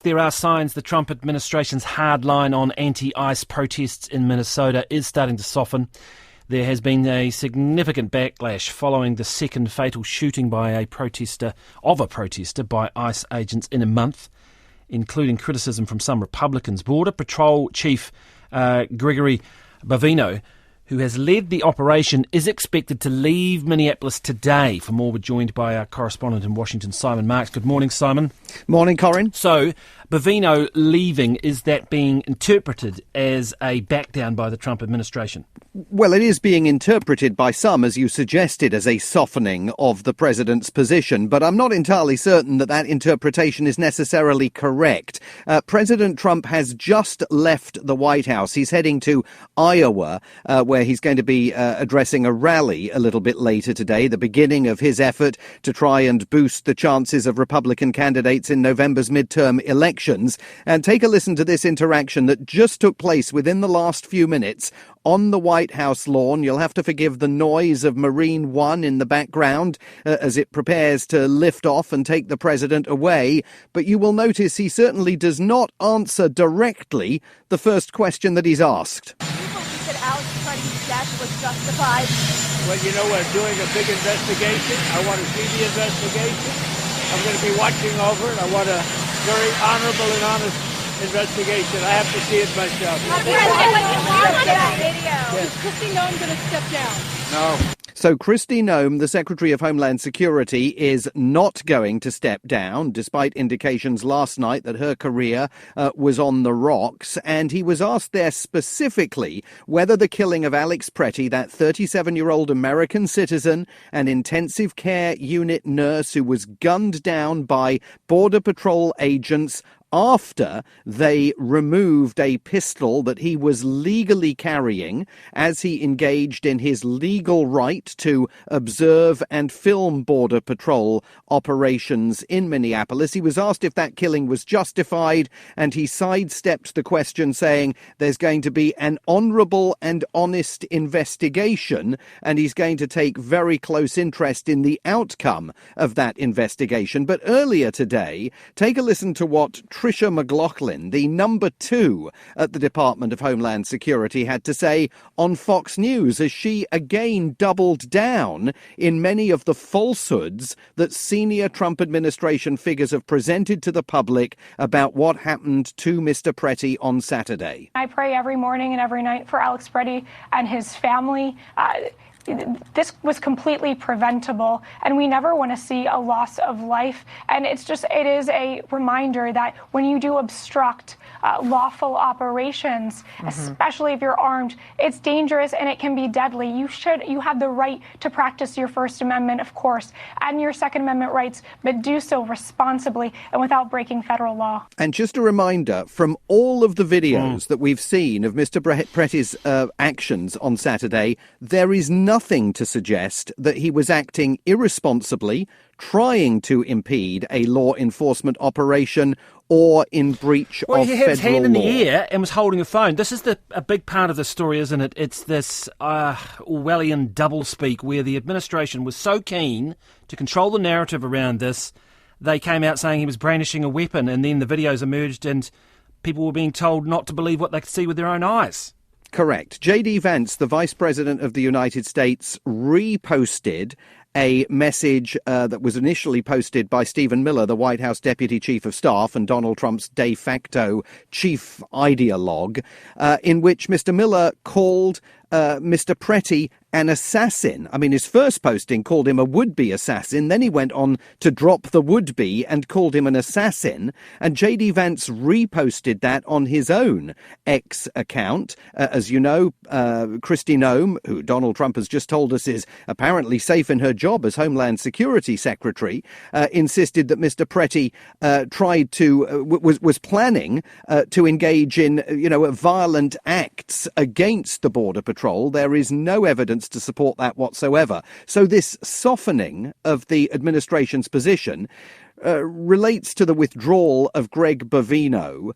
There are signs the Trump administration's hard line on anti-ICE protests in Minnesota is starting to soften. There has been a significant backlash following the second fatal shooting by a protester by ICE agents in a month, including criticism from some Republicans. Border Patrol Chief Gregory Bavino, who has led the operation, is expected to leave Minneapolis today. For more, we're joined by our correspondent in Washington, Simon Marks. Good morning, Simon. Morning, Corin. So, Bavino leaving, is that being interpreted as a back down by the Trump administration? Well, it is being interpreted by some, as you suggested, as a softening of the president's position, but I'm not entirely certain that that interpretation is necessarily correct. President Trump has just left the White House. He's heading to Iowa, where he's going to be addressing a rally a little bit later today, the beginning of his effort to try and boost the chances of Republican candidates in November's midterm elections. And take a listen to this interaction that just took place within the last few minutes on the White House lawn. You'll have to forgive the noise of Marine One in the background as it prepares to lift off and take the president away. But you will notice he certainly does not answer directly the first question that he's asked. Do you believe that Alex Pretti's death was justified? Well, you know, we're doing a big investigation. I want to see the investigation. I'm going to be watching over it. I want a very honorable and honest investigation. I have to see it myself. Is Kristi Noem going to step down? No. So Kristi Noem, the Secretary of Homeland Security, is not going to step down, despite indications last night that her career was on the rocks. And he was asked there specifically whether the killing of Alex Pretti, that 37-year-old American citizen, an intensive care unit nurse who was gunned down by Border Patrol agents after they removed a pistol that he was legally carrying as he engaged in his legal right to observe and film Border Patrol operations in Minneapolis. He was asked if that killing was justified, and he sidestepped the question, saying there's going to be an honourable and honest investigation, and he's going to take very close interest in the outcome of that investigation. But earlier today, take a listen to what Tricia McLaughlin, the number 2 at the Department of Homeland Security, had to say on Fox News as she again doubled down in many of the falsehoods that senior Trump administration figures have presented to the public about what happened to Mr. Pretti on Saturday. I pray every morning and every night for Alex Pretti and his family. This was completely preventable, and we never want to see a loss of life. And it is a reminder that when you do obstruct lawful operations, especially if you're armed, it's dangerous and it can be deadly. You have the right to practice your First Amendment, of course, and your Second Amendment rights, but do so responsibly and without breaking federal law. And just a reminder, from all of the videos that we've seen of Mr. Pretti's actions on Saturday, there is nothing to suggest that he was acting irresponsibly, trying to impede a law enforcement operation, or in breach of federal law. Well, he had his hand in the air and was holding a phone. This is a big part of the story, isn't it? It's this Orwellian doublespeak where the administration was so keen to control the narrative around this, they came out saying he was brandishing a weapon, and then the videos emerged and people were being told not to believe what they could see with their own eyes. Correct. J.D. Vance, the Vice President of the United States, reposted a message that was initially posted by Stephen Miller, the White House Deputy Chief of Staff and Donald Trump's de facto chief ideologue, in which Mr. Miller called Mr. Pretti an assassin. I mean, his first posting called him a would-be assassin. Then he went on to drop the would-be and called him an assassin. And J.D. Vance reposted that on his own X account. As you know, Kristi Noem, who Donald Trump has just told us is apparently safe in her job as Homeland Security Secretary, insisted that Mr. Pretti was planning to engage in, violent acts against the Border Patrol. There is no evidence to support that whatsoever. So this softening of the administration's position relates to the withdrawal of Greg Bovino,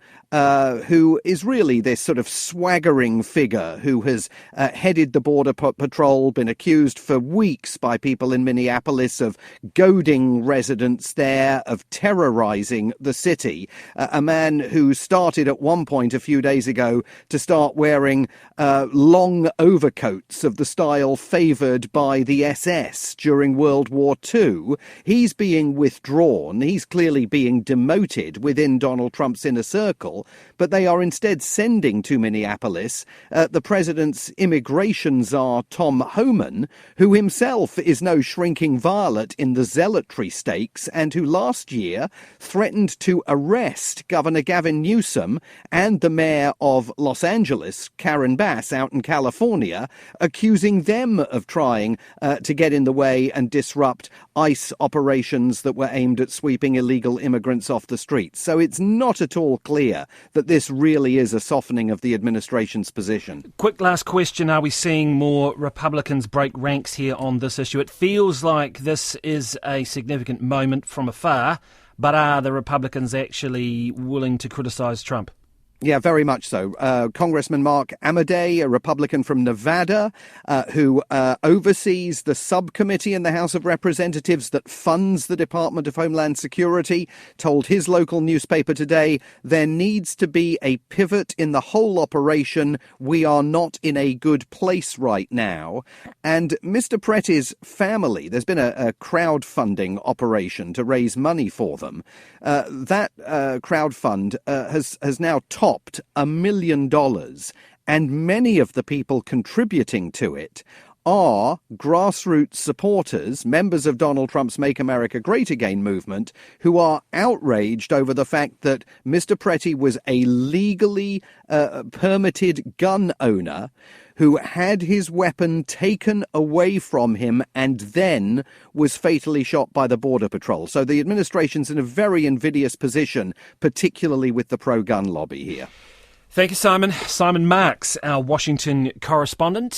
who is really this sort of swaggering figure who has headed the Border Patrol, been accused for weeks by people in Minneapolis of goading residents there, of terrorizing the city. A man who started at one point a few days ago to start wearing long overcoats of the style favoured by the SS during World War II. He's being withdrawn. He's clearly being demoted within Donald Trump's inner circle, but they are instead sending to Minneapolis the president's immigration czar, Tom Homan, who himself is no shrinking violet in the zealotry stakes and who last year threatened to arrest Governor Gavin Newsom and the mayor of Los Angeles, Karen Bass, out in California, accusing them of trying to get in the way and disrupt ICE operations that were aimed at sweeping illegal immigrants off the streets. So it's not at all clear that this really is a softening of the administration's position. Quick last question. Are we seeing more Republicans break ranks here on this issue? It feels like this is a significant moment from afar, but are the Republicans actually willing to criticise Trump? Yeah, very much so. Congressman Mark Amadei, a Republican from Nevada, who oversees the subcommittee in the House of Representatives that funds the Department of Homeland Security, told his local newspaper today, there needs to be a pivot in the whole operation. We are not in a good place right now. And Mr. Pretti's family, there's been a crowdfunding operation to raise money for them. That crowdfund has now topped $1 million, and many of the people contributing to it are grassroots supporters, members of Donald Trump's Make America Great Again movement, who are outraged over the fact that Mr. Pretti was a legally permitted gun owner who had his weapon taken away from him and then was fatally shot by the Border Patrol. So the administration's in a very invidious position, particularly with the pro-gun lobby here. Thank you, Simon. Simon Marks, our Washington correspondent.